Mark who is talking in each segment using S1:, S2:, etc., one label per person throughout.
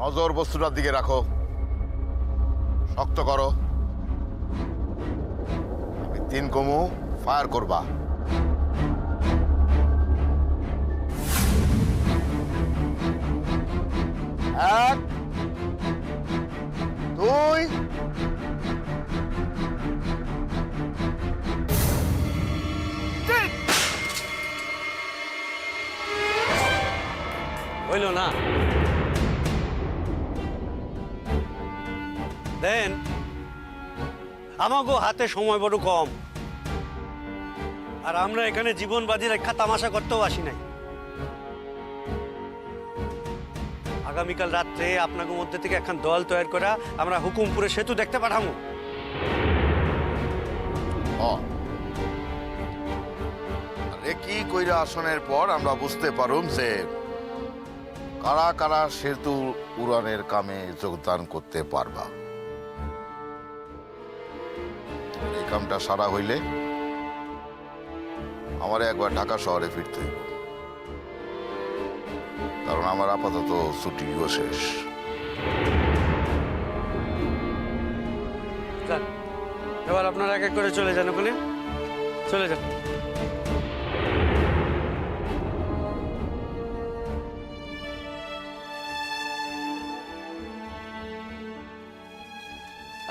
S1: নজর বস্তুটার দিকে রাখো, শক্ত করো। আমি 3 কমু, ফায়ার করবা। এক, দুই, তিন।
S2: হইল না দেন, আমাগো হাতে সময় বড় কম, আর আমরা এখানে জীবন বাজি রেখা তামাশা করতেও আসি নাই। আগামীকাল রাত্রে আপনাদের মধ্যে থেকে এখন দল তৈরি করা আমরা হুকুমপুরে সেতু দেখতে পাঠামু।
S1: কি কইরা আসনের পর আমরা বুঝতে পারুম যে কারা কারা সেতু উড়ানের কামে যোগদান করতে পারবা। এই কামটা সারা হইলে আমার একবার ঢাকা শহরে ফিরতে হইব, কারণ আমার আপাতত ছুটিও শেষ।
S2: যান, এবার আপনারা এক এক করে চলে যান, ওখানে চলে যান।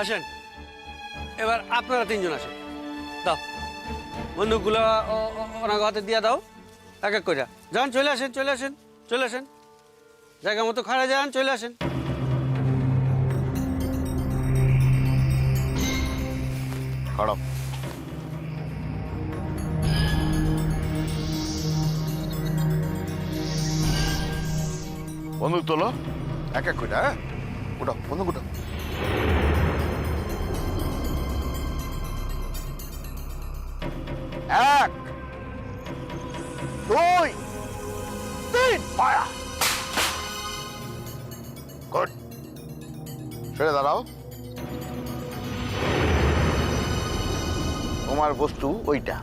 S2: আসেন, এবার আপনারা 3 জন আসেন। দাও বন্দুকগুলো ওনার হাতে দিয়ে দাও, এক এক করে যান। চলে আসেন, চলে আসেন, চলে আসেন, জায়গা মতো খাড়া যান, চলে আসেন।
S1: খারাপ বন্দুক তোলো, এক এক কইটা। হ্যাঁ, উঠাও বন্দুক, উঠাও। এক, দুই, তিন, ফায়ার। গুড, ছেড়ে দাঁড়াও। তোমার বস্তু ওইটা,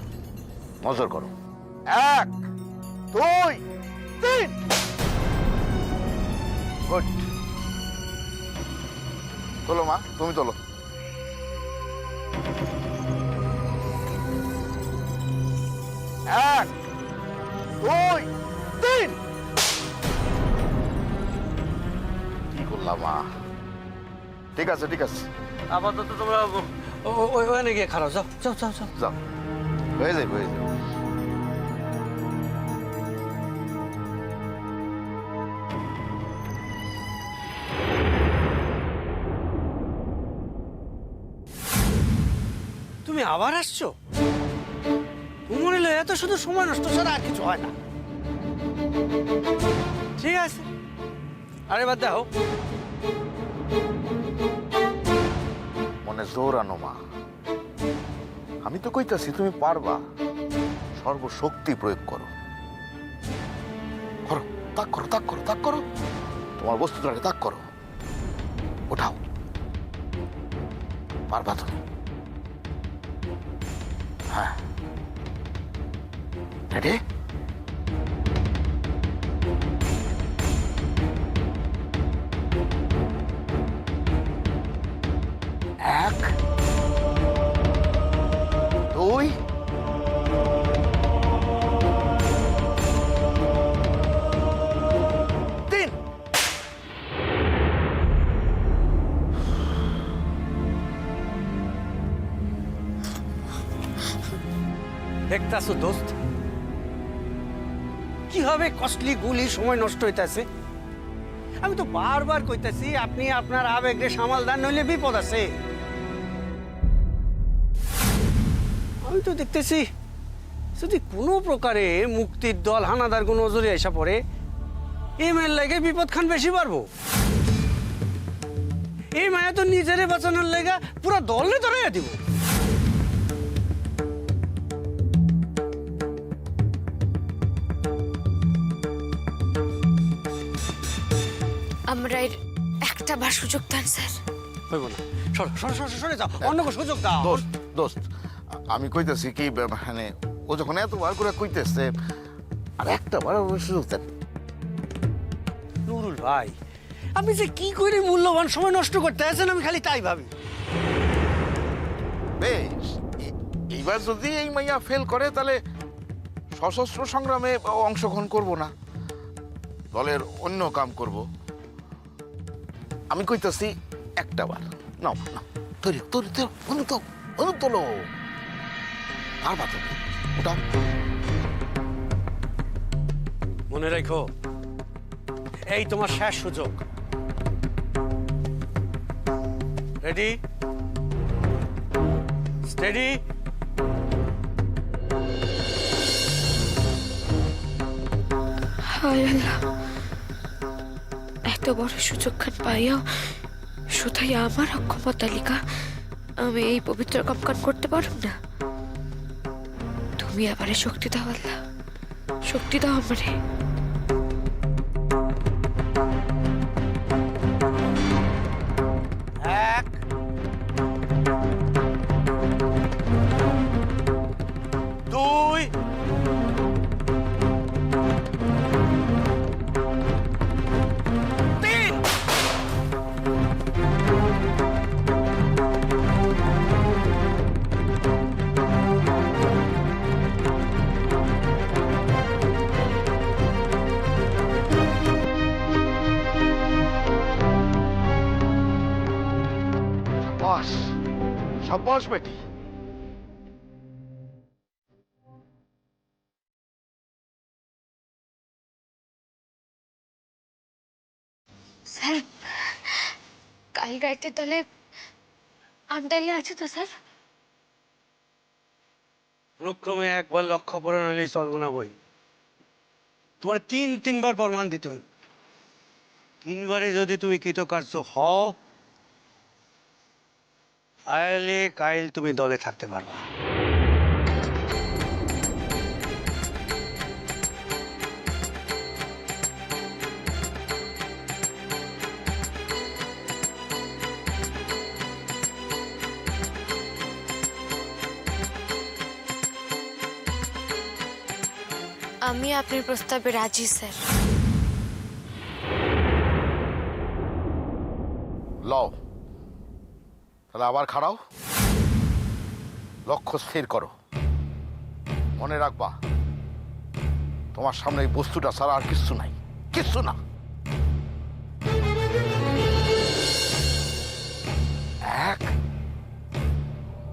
S1: নজর করো। এক, দুই, তিন। গুড, তোলো মা, তুমি তোলো। এক, দুই, তিন। কি করলাম মা? ঠিক আছে, ঠিক আছে,
S2: আপাতত তোমরা ওখানে গিয়ে খারাপ, যাও যাও যাও যাও।
S1: যাও, হয়ে যাবে, হয়ে যাবে।
S2: তুমি আবার আসছো? মনে হলো এত শুধু সময় নষ্ট ছাড়া আর কিছু হয় না। ঠিক আছে, আর এবার দেখো।
S1: মনে জোর আনো মা, আমি তো কইতাছি তুমি পারবা। সর্বশক্তি প্রয়োগ করো, করো, তাক করো, তাক করো, তাক করো। তোমার বস্তুটাকে তাক করো, ওঠাও। পারবা তুমি? হ্যাঁ, রেডি? এক, দুই, তিন।
S2: দেখতাছো দোস্ত, কিভাবে কস্টলি গুলি সময় নষ্ট হইতাছে। আমি তো বারবার কইতাছি আপনি আপনার আবেগে সামাল দেন, নইলে বিপদ আছে। আমি তো দেখতেছি যদি কোনো প্রকারে মুক্তির দল হানাদার কোনো নজরে আসা পড়ে, এই মায়ের লাগে বিপদ খান বেশি পারবো। এই মায়া তো নিজেরে বাঁচানোর লেগা পুরো দলে ধরাইয়া দিব।
S3: আমরা একটা বার সুযোগ দেন স্যার।
S2: হইব না, সরে যাও, অন্য সুযোগ দাও।
S1: দোস্ত, দোস্ত, আমি কইতেছি কি, মানে ও যখন এতবার করে কইতেছে, আর একটা বার সুযোগ দেন।
S2: নুরুল ভাই, আপনি যে কি করে মূল্যবান সময় নষ্ট করতে আছেন আমি খালি তাই ভাবি।
S1: বেশ, এইবার যদি এই মাইয়া ফেল করে তাহলে সশস্ত্র সংগ্রামে অংশগ্রহণ করব না, দলের অন্য কাম করব। আমি কইতাছি একটা বার নাও না, তৈরি তৈরি তোলো পারবা তুমি, ওটাও।
S2: মনে রেখো, এই তোমার শেষ সুযোগ। Ready, steady.
S3: হায় আল্লাহ, এত বড় সুযোগ খান পাইয়াও শুধাই আমার অক্ষমতা তালিকা আমি এই পবিত্র কাম করতে পারব না। তুমি আমারে শক্তি দাও আল্লাহ, শক্তি দাও আমারে।
S2: এক, দুই, তিন।
S1: বাস সাব্বাস বেটি।
S3: স্যার, কাল রাতে দলে আমদালি আছে তো স্যার?
S2: অনুক্রমে একবার লক্ষ্য পূরণ হলেই চলবো না বই। তোমার তিনবার প্রমাণ দিতে হবে। তিনবারে যদি তুমি কৃতকার্য হও তাহলে কাইল তুমি দলে থাকতে পারবা।
S3: আমি আপনার প্রস্তাবে রাজি স্যার।
S1: লও তাহলে আবার খাড়াও, লক্ষ্য স্থির করো। মনে রাখবা তোমার সামনে এই বস্তুটা ছাড়া আর কিচ্ছু নাই, কিচ্ছু না। এক,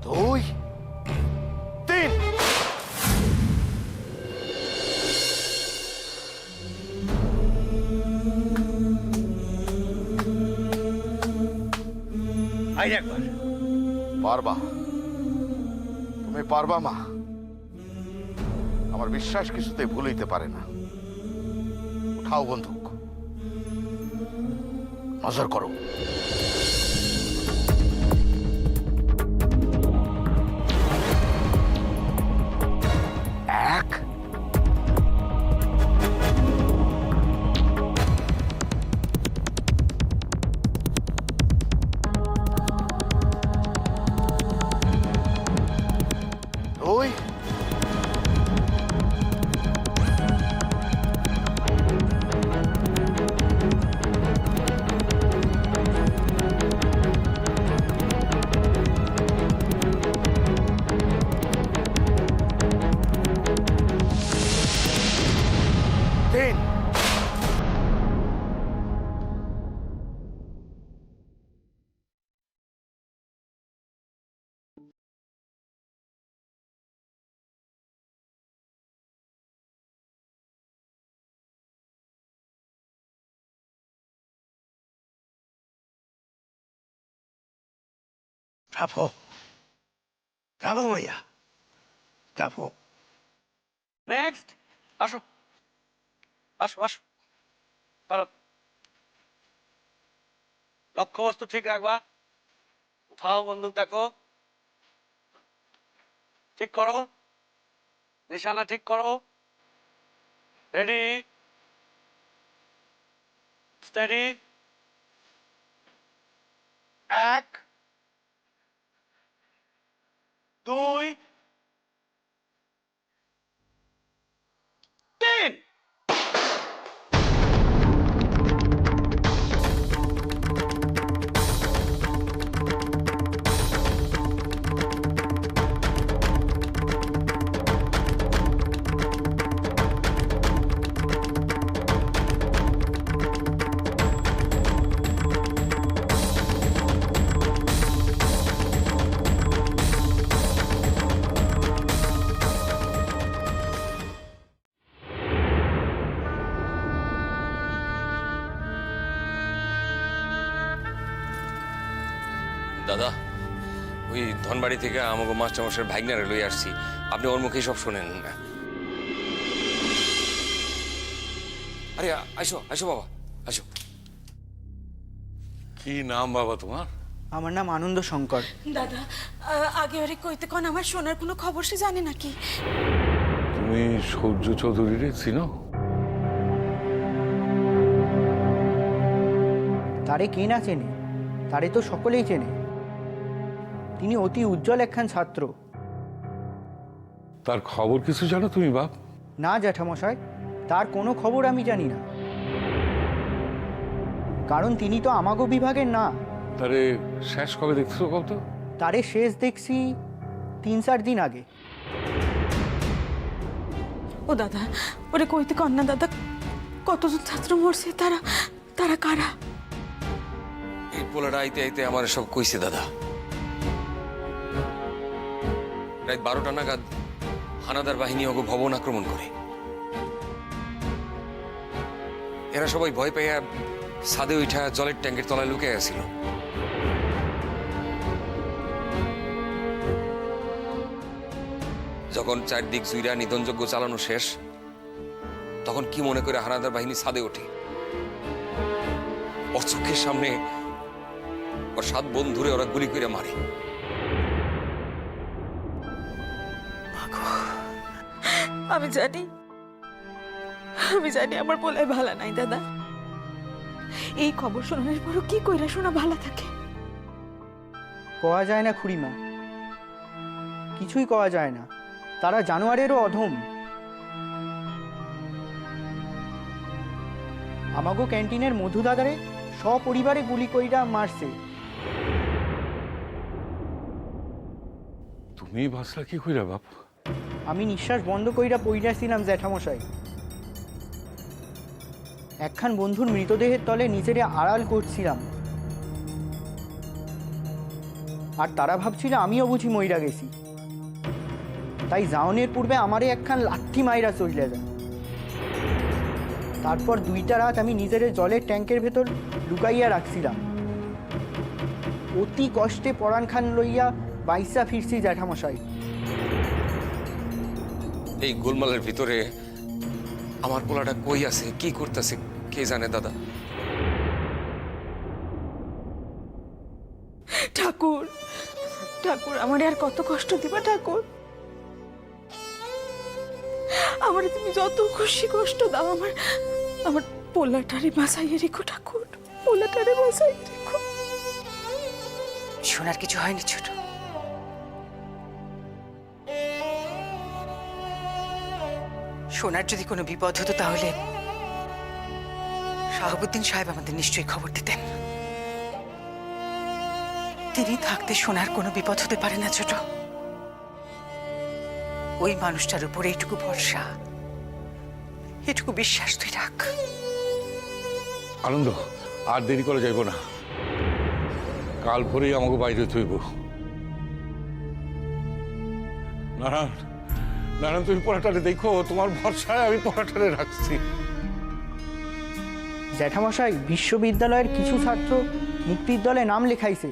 S1: দুই, তিন।
S2: আই একবার
S1: পারবা, তুমি পারবা মা। আমার বিশ্বাস কিছুতে ভুল হইতে পারে না। উঠাও বন্দুক, নজর করো। এক, দুই, তিন।
S2: ব্রাভো, ব্রাভো ভাইয়া, ব্রাভো। নেক্সট, আসো আসো আসো, পারো। লক্ষ্যবস্তু ঠিক রাখবা, উঠাও বন্দুক, দেখো ঠিক করো, নিশানা ঠিক করো। Ready, steady. এক, দুই, তিন।
S4: দাদা, ওই ধনবাড়ি থেকে আমাকে মাস্টারমশাইয়ের ভাইগনারে লই আসছি, আপনি ওর মুখেই সব শোনেন না। আরে আসো আসো বাবা, আসো।
S5: কি নাম বাবা তোমার?
S6: আমার নাম আনন্দ শঙ্কর।
S7: দাদা আগে ওরে কইতে কোন আমার শোনার কোনো খবর সে জানে নাকি?
S5: তুমি সূর্য চৌধুরীর চিনো?
S6: তারে কে না চেনে, তারে তো সকলেই চেনে। তিনি অতি উজ্জ্বল একখান ছাত্র।
S5: তার খবর কিছু জানো তুমি বাপ?
S6: না জ্যাঠামশাই, তার কোনো খবর আমি জানি না, কারণ তিনি তো আমাগো বিভাগের না।
S5: তারে শেষ কবে দেখছো কত?
S6: তারে শেষ দেখছি 3-4 দিন আগে।
S7: ও দাদা ওরে কইতে কন না দাদা, কতজন ছাত্র মরছে, তারা তারা কারা?
S4: এই পোলাটা আইতে আইতে আমার সব কইছে দাদা। রাত 12টা নাগাদ হানাদার বাহিনী ওকে ভবন আক্রমণ করে। এরা সবাই ভয় পাইয়া ছাদে উঠা জলের ট্যাঙ্কের তলায় লুকিয়ে আসছিল। যখন চারদিক জুইরা নিধনযজ্ঞ চালানো শেষ, তখন কি মনে করে হানাদার বাহিনী ছাদে ওঠে। ওর চোখের সামনে ওর 7 বন্ধুরে ওরা গুলি করে মারে।
S7: আমি জানি, আমি জানি আমার বলে ভালো নাই দাদা। এই খবর শোনার পরও কি কইরা শোনা ভালো থাকে?
S6: কওয়া যায় না খুড়িমা, কিছুই কওয়া যায় না। তারা জানোয়ারেরও অধম। আমাগো ক্যান্টিনের মধু দাদারে সপরিবারে গুলি কইরা মারছে।
S5: তুমি বাঁচলা কি কইরা বাপ?
S6: আমি নিঃশ্বাস বন্ধ কইরা পইরাছিলাম জ্যাঠামশাই। একখান বন্ধুর মৃতদেহের তলে নিজেরে আড়াল করছিলাম, আর তারা ভাবছিল আমিও বুঝি মইরা গেছি। তাই জাওনের পূর্বে আমারে একখান লাঠি মাইরা চইলা যায়। তারপর 2টা রাত আমি নিজের জলের ট্যাঙ্কের ভেতর লুকাইয়া রাখছিলাম। অতি কষ্টে পরাণ খান লইয়া বাইসা ফিরছি জ্যাঠামশাই।
S4: এই গোলমালের ভিতরে আমার পোলাটা কই আছে, কি করতেছে, কে জানে দাদা।
S7: ঠাকুর ঠাকুর আমারে আর কত কষ্ট দিবা ঠাকুর? আমারে তুমি যত খুশি কষ্ট দাও, আমার আমার পোলাটারে বাঁচাইয়ে রেখো ঠাকুর, পোলাটারে বাঁচাইয়ে রেখো।
S8: শোনার কিছু হয়নি ছোট। শোনার যদি কোনো বিপদ হতো তাহলে শাহাবুদ্দিন সাহেব আমাদের নিশ্চয়ই খবর দিতেন। তিনি থাকতে শোনার কোনো বিপদ হতে পারে না ছোট। ওই মানুষটার উপর এইটুকু ভরসা, এটুকু বিশ্বাস তুই রাখ।
S5: আনন্দ, আর দেরি করে যাইব না। কাল ভোরেই আমাকে বাইরে থইব। নারায়ণ, নারায়ণ, তুমি পড়াটারে দেখো, তোমার ভরসায় আমি পড়াটারে রাখছি।
S6: জ্যাঠামশাই, বিশ্ববিদ্যালয়ের কিছু ছাত্র মুক্তির দলে নাম লেখাইছে।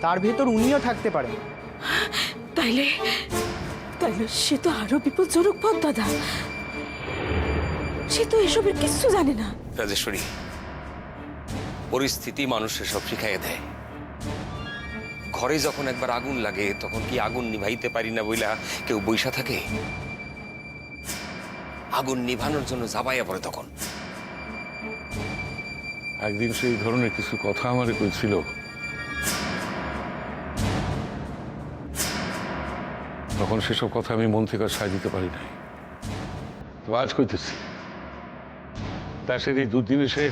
S6: তার ভেতর উনিও থাকতে পারেন।
S7: তাইলে তাইলে সে তো আরো বিপজ্জনক পথ দাদা। সে তো এসবের কিচ্ছু জানে না।
S4: রাজেশ্বরী, পরিস্থিতি মানুষের সব শিখাইয়া দেয়। ঘরে যখন একবার আগুন লাগে তখন কি আগুন নিভাইতে পারি না বইলা কেউ বইসা থাকে? আগুন নিভানোর জন্য জাবাইয়া পড়ে তখন।
S5: একদিন সেই ধরনের কিছু কথা আমারে কইছিল। তখন সেসব কথা আমি মন থেকে সায় দিতে পারি নাই। তো আজ কইতেছি, দেশের এই দুদিন এসে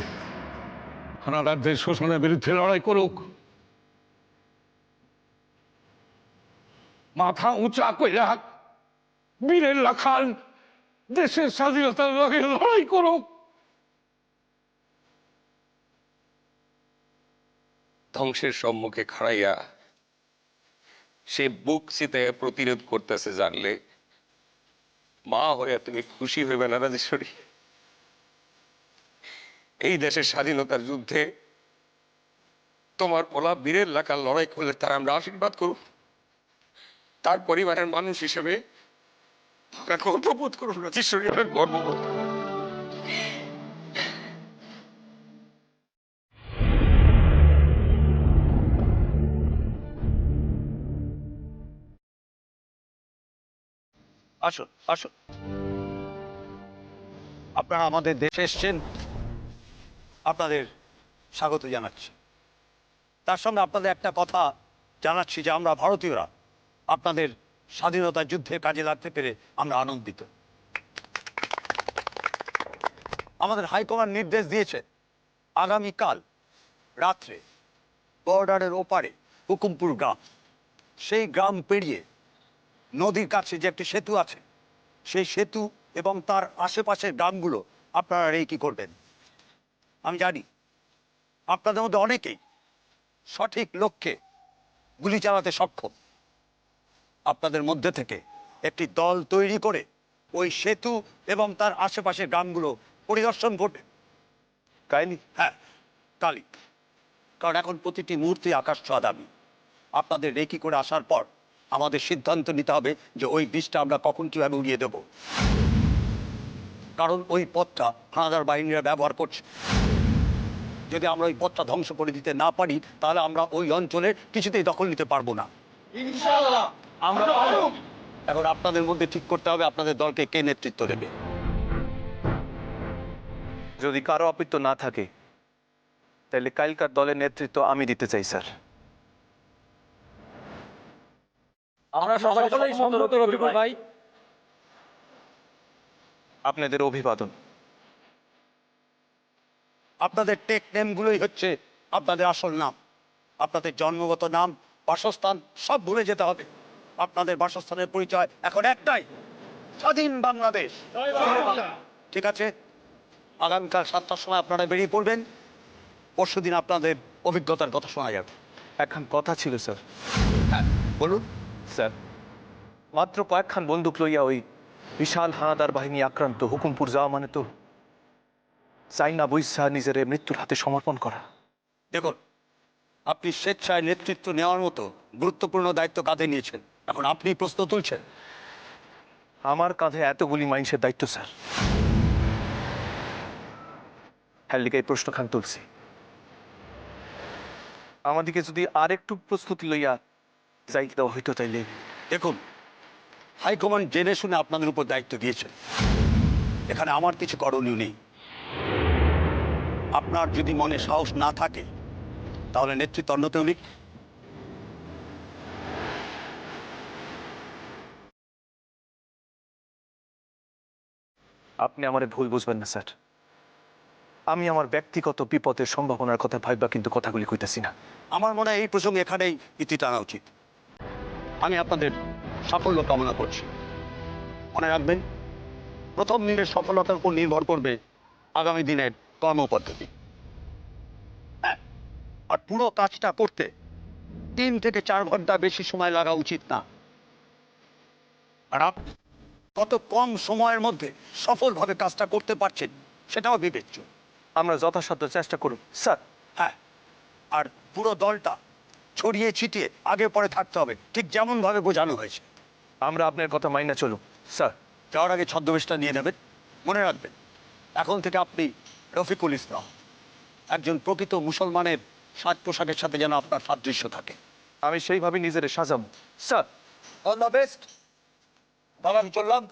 S5: হানাদারদের শোষণের বিরুদ্ধে লড়াই করুক। মাথা উঁচা কইরা বীরের লাখান দেশের স্বাধীনতার লগে লড়াই করুক।
S4: ধ্বংসের সম্মুখে খাড়াইয়া সে বুক চিতে প্রতিরোধ করতেছে জানলে মা হয়ে তুমি খুশি হইবে না রাজেশ্বরী? এই দেশের স্বাধীনতার যুদ্ধে তোমার পোলা বীরের লাকার লড়াই করলে তার আমরা আশীর্বাদ করব, তার পরিবারের মানুষ হিসেবে আমরা গর্ববোধ করব রাজেশ্বরী, আমরা গর্ববোধ।
S9: আসুন আসুন, আপনারা আমাদের দেশে এসছেন, আপনাদের স্বাগত জানাচ্ছি। তার সঙ্গে আপনাদের একটা কথা জানাচ্ছি যে আমরা ভারতীয়রা আপনাদের স্বাধীনতা যুদ্ধে কাজে লাগতে পেরে আমরা আনন্দিত। আমাদের হাইকমান্ড নির্দেশ দিয়েছে আগামীকাল রাত্রে বর্ডারের ওপারে হুকুমপুর গ্রাম, সেই গ্রাম পেরিয়ে নদীর কাছে যে একটি সেতু আছে, সেই সেতু এবং তার আশেপাশের গ্রামগুলো আপনারা রেকি করবেন। আমি জানি আপনাদের মধ্যে অনেকেই সঠিক লক্ষ্যে গুলি চালাতে সক্ষম। আপনাদের মধ্যে থেকে একটি দল তৈরি করে ওই সেতু এবং তার আশেপাশের গ্রামগুলো পরিদর্শন করবে। কাইলি? হ্যাঁ, কালি। কারণ এখন প্রতিটি মুহূর্তে আকাশ ছোঁয়া দাবি। আপনাদের রেকি করে আসার পর আমাদের সিদ্ধান্ত নিতে হবে যে ওই বীজটা আমরা কখন কীভাবে উড়িয়ে দেব। কারণ ওই পথটা হানাদার বাহিনীরা ব্যবহার করছে। যদি আমরা ওই পথটা ধ্বংস করে দিতে না পারি, তাহলে আমরা ওই অঞ্চলের কিছুতেই দখল নিতে পারবো না। এখন আপনাদের মধ্যে ঠিক করতে হবে আপনাদের দলকে কে নেতৃত্ব দেবে।
S10: যদি কারো অপিত্য না থাকে তাহলে কালকার দলের নেতৃত্ব আমি দিতে চাই স্যার।
S9: আমরা সকলেই সম্মত রফিকুল ভাই।
S10: আপনাদের অভিবাদন।
S9: আপনাদের টেক নেমগুলোই হচ্ছে আপনাদের আসল নাম। আপনাদের জন্মগত নাম, বাসস্থান সব ভুলে যেতে হবে। আপনাদের বাসস্থানের পরিচয় এখন একটাই, স্বাধীন বাংলাদেশ। ঠিক আছে, আগামীকাল 7টার সময় আপনারা বেরিয়ে পড়বেন। পরশুদিন আপনাদের অভিজ্ঞতার কথা শোনা যাবে।
S10: একখান কথা ছিল স্যার।
S9: হ্যাঁ বলুন।
S10: স্যার, মাত্র কয়েকখান বন্দুক লইয়া ওই বিশাল হানাদার বাহিনী আক্রান্ত হুকুমপুর যাওয়া মানে তো চাইনা বৈশা নিজের মৃত্যুর হাতে সমর্পণ করা।
S9: দেখুন, আপনি স্বেচ্ছায় নেতৃত্ব নেওয়ার মতো গুরুত্বপূর্ণ দায়িত্ব কাঁধে নিয়েছেন, এখন আপনি প্রশ্ন তুলছেন।
S10: আমার কাঁধে এতগুলি মানুষের দায়িত্ব স্যার, হ্যাঁ লিগে এই প্রশ্ন খান তুলছি। আমাদিকে যদি আর একটু প্রস্তুতি লইয়া যাইতে দেওয়া হইতো তাইলে।
S9: দেখুন, হাইকমান্ড জেনে শুনে আপনাদের উপর দায়িত্ব দিয়েছেন, এখানে আমার কিছু করণীয় নেই। আপনার যদি মনে সাহস না থাকে তাহলে নেতৃত্ব অন্য কেউ নিক।
S10: আপনি আমারে ভুল বুঝবেন না স্যার, আমি আমার ব্যক্তিগত বিপদের সম্ভাবনার কথা ভাববা কিন্তু কথাগুলি কইতেছি না।
S9: আমার মনে হয় এই প্রসঙ্গে এখানেই ইতি টানা উচিত। আমি আপনাদের সাফল্য কামনা করছি। মনে রাখবেন, প্রথম দিনের সফলতার উপর নির্ভর করবে আগামী দিনের কর্মপদ্ধতি। আর পুরো কাজটা করতে 3 থেকে 4 ঘন্টা বেশি সময় লাগা উচিত না। আর আপনি কত কম সময়ের মধ্যে সফলভাবে কাজটা করতে পারছেন সেটাও বিবেচ্য।
S10: আমরা যথাসাধ্য চেষ্টা করুন স্যার।
S9: হ্যাঁ, আর পুরো দলটা ছড়িয়ে ছিটিয়ে আগে পরে থাকতে হবে, ঠিক যেমনভাবে বোঝানো হয়েছে।
S10: আমরা আপনার কথা মাইনা চলুন স্যার।
S9: যাওয়ার আগে ছদ্মবেশটা নিয়ে নেবেন। মনে রাখবেন, এখন থেকে আপনি রফিকুল ইসলাম, একজন প্রকৃত মুসলমানের সাজ পোশাকের সাথে যেন আপনার সাদৃশ্য থাকে।
S10: আমি সেইভাবে নিজের সাজাবো স্যার।
S9: All the best. বাবা, আমি চললাম।